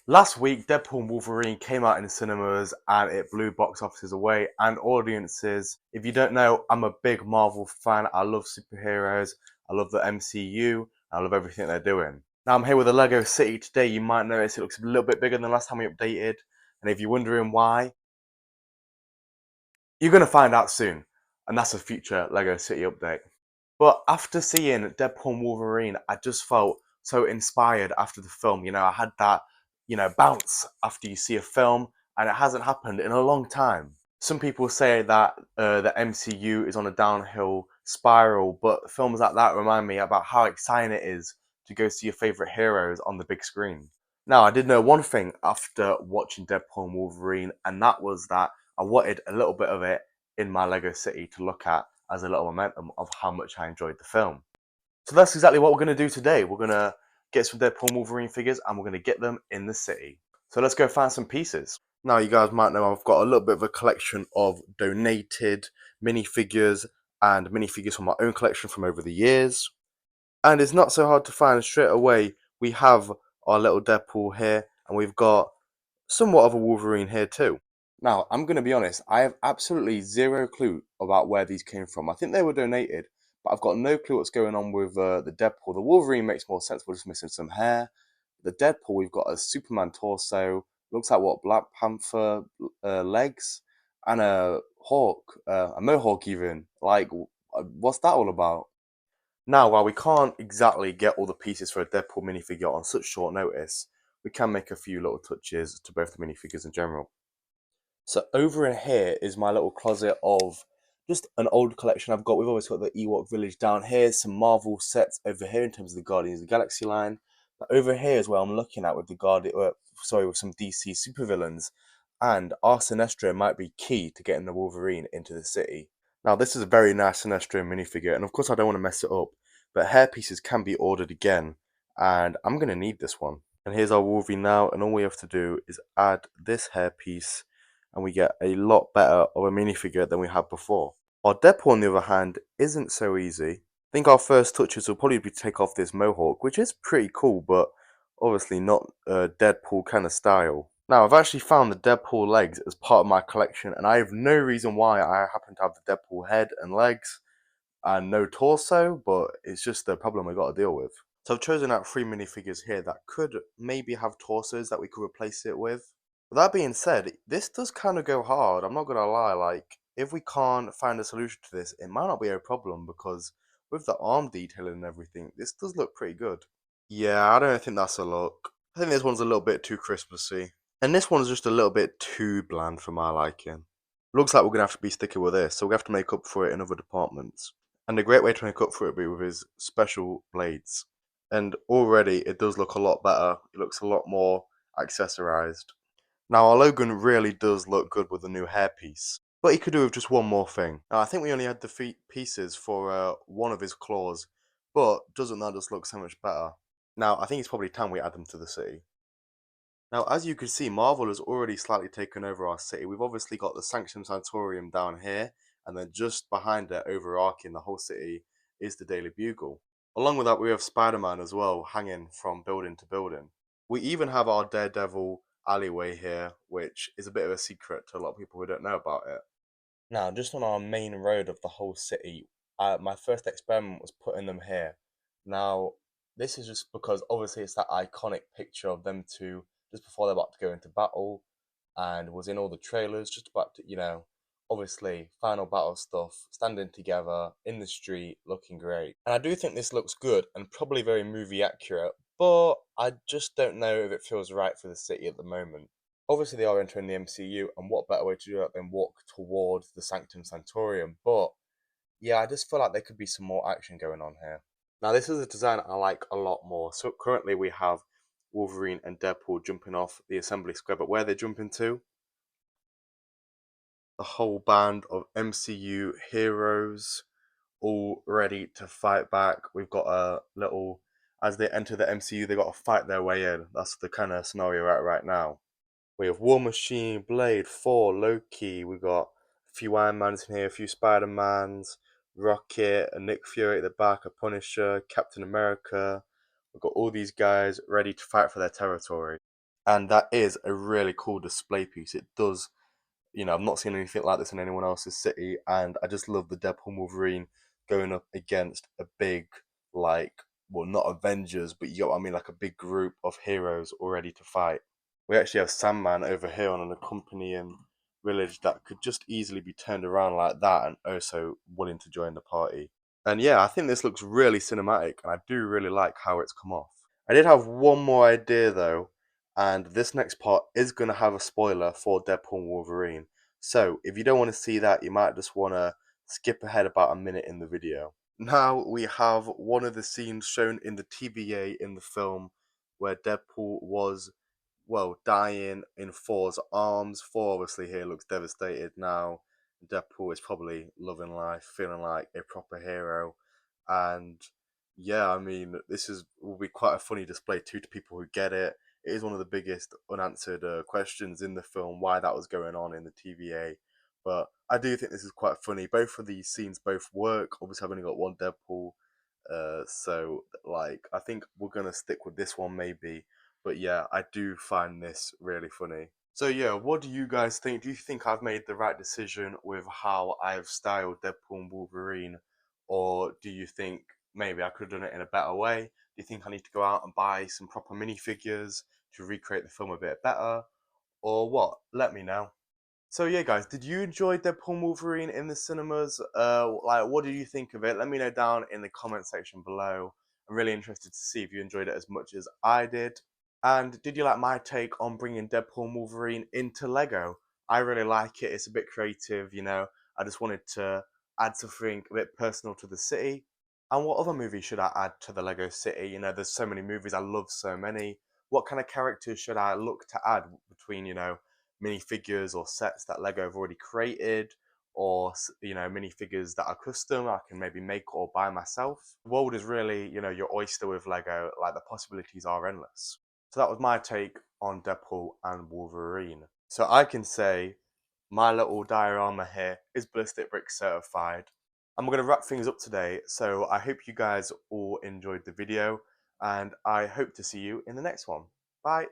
Last week, Deadpool and Wolverine came out in the cinemas and it blew box offices away and audiences. If you don't know, I'm a big Marvel fan. I love superheroes, I love the MCU, I love everything they're doing. Now, I'm here with a Lego City today. You might notice it looks a little bit bigger than last time we updated. And if you're wondering why, you're going to find out soon. And that's a future Lego City update. But after seeing Deadpool and Wolverine, I just felt so inspired after the film. I had that, bounce after you see a film, and it hasn't happened in a long time. Some people say that the MCU is on a downhill spiral, but films like that remind me about how exciting it is to go see your favorite heroes on the big screen. Now, I did know one thing after watching Deadpool and Wolverine, and that was that I wanted a little bit of it in my Lego City to look at as a little momentum of how much I enjoyed the film. So that's exactly what we're going to do today. We're going to get some Deadpool and Wolverine figures and we're going to get them in the city. So let's go find some pieces. Now, you guys might know I've got a little bit of a collection of donated minifigures and minifigures from my own collection from over the years. And it's not so hard to find. Straight away, we have our little Deadpool here and we've got somewhat of a Wolverine here too. Now, I'm going to be honest, I have absolutely zero clue about where these came from. I think they were donated, but I've got no clue what's going on with the Deadpool. The Wolverine makes more sense, we're just missing some hair. The Deadpool, we've got a Superman torso, looks like what, Black Panther legs, and a hawk, a mohawk even. Like, what's that all about? Now, while we can't exactly get all the pieces for a Deadpool minifigure on such short notice, we can make a few little touches to both the minifigures in general. So over in here is my little closet of just an old collection I've got. We've always got the Ewok Village down here, some Marvel sets over here in terms of the Guardians of the Galaxy line. But over here is where I'm looking at with the with some DC supervillains. And our Sinestro might be key to getting the Wolverine into the city. Now this is a very nice Sinestro minifigure, and of course I don't want to mess it up, but hair pieces can be ordered again, and I'm gonna need this one. And here's our Wolverine now, and all we have to do is add this hairpiece and we get a lot better of a minifigure than we had before. Our Deadpool, on the other hand, isn't so easy. I think our first touches will probably be to take off this mohawk, which is pretty cool, but obviously not Deadpool kind of style. Now, I've actually found the Deadpool legs as part of my collection, and I have no reason why I happen to have the Deadpool head and legs and no torso, but it's just a problem I got to deal with. So I've chosen out 3 minifigures here that could maybe have torsos that we could replace it with. With that being said, this does kind of go hard. I'm not gonna lie. Like, if we can't find a solution to this, it might not be a problem because with the arm detailing and everything, this does look pretty good. Yeah, I don't think that's a look. I think this one's a little bit too Christmassy, and this one's just a little bit too bland for my liking. Looks like we're gonna have to be sticking with this, so we have to make up for it in other departments. And a great way to make up for it would be with his special blades. And already it does look a lot better. It looks a lot more accessorized. Now, our Logan really does look good with the new hairpiece, but he could do with just one more thing. Now, I think we only had the feet pieces for one of his claws, but doesn't that just look so much better? Now, I think it's probably time we add them to the city. Now, as you can see, Marvel has already slightly taken over our city. We've obviously got the Sanctum Sanctorium down here, and then just behind it, overarching the whole city, is the Daily Bugle. Along with that, we have Spider-Man as well, hanging from building to building. We even have our Daredevil alleyway here, which is a bit of a secret to a lot of people who don't know about it. Now, just on our main road of the whole city, my first experiment was putting them here. Now, this is just because obviously it's that iconic picture of them two just before they're about to go into battle, and was in all the trailers, just about to, obviously final battle stuff, standing together in the street, looking great. And I do think this looks good and probably very movie accurate, but I just don't know if it feels right for the city at the moment. Obviously, they are entering the MCU, and what better way to do that than walk towards the Sanctum Sanctorium? But yeah, I just feel like there could be some more action going on here. Now, this is a design I like a lot more. So currently, we have Wolverine and Deadpool jumping off the assembly square, but where they jump into, the whole band of MCU heroes all ready to fight back. We've got a little, as they enter the MCU, they got to fight their way in. That's the kind of scenario we're at right now. We have War Machine, Blade, Thor, Loki. We've got a few Iron Mans in here, a few Spider Mans, Rocket, a Nick Fury at the back, a Punisher, Captain America. We've got all these guys ready to fight for their territory. And that is a really cool display piece. It does, I've not seen anything like this in anyone else's city, and I just love the Deadpool and Wolverine going up against a big, like, well, not Avengers, but you get what I mean, like a big group of heroes all ready to fight. We actually have Sandman over here on an accompanying village that could just easily be turned around like that and also willing to join the party. And yeah, I think this looks really cinematic, and I do really like how it's come off. I did have one more idea though, and this next part is going to have a spoiler for Deadpool and Wolverine. So if you don't want to see that, you might just want to skip ahead about a minute in the video. Now we have one of the scenes shown in the TVA in the film where Deadpool was, well, dying in Thor's arms. Thor obviously here looks devastated now. Deadpool is probably loving life, feeling like a proper hero. And yeah, I mean, this is will be quite a funny display too to people who get it. It is one of the biggest unanswered questions in the film, why that was going on in the TVA. But I do think this is quite funny. Both of these scenes both work. Obviously, I've only got one Deadpool, so like I think we're gonna stick with this one maybe. But yeah, I do find this really funny. So yeah, what do you guys think? Do you think I've made the right decision with how I've styled Deadpool and Wolverine, or do you think maybe I could have done it in a better way? Do you think I need to go out and buy some proper minifigures to recreate the film a bit better, or what? Let me know. So yeah, guys, did you enjoy Deadpool and Wolverine in the cinemas? Like, what did you think of it? Let me know down in the comment section below. I'm really interested to see if you enjoyed it as much as I did. And did you like my take on bringing Deadpool and Wolverine into Lego? I really like it. It's a bit creative. I just wanted to add something a bit personal to the city. And what other movies should I add to the Lego city? There's so many movies. I love so many. What kind of characters should I look to add between, minifigures or sets that Lego have already created, or minifigures that are custom I can maybe make or buy myself. The world is really your oyster with Lego. Like, the possibilities are endless. So that was my take on Deadpool and Wolverine. So I can say my little diorama here is ballistic brick certified. And we're going to wrap things up today. So I hope you guys all enjoyed the video, and I hope to see you in the next one. Bye.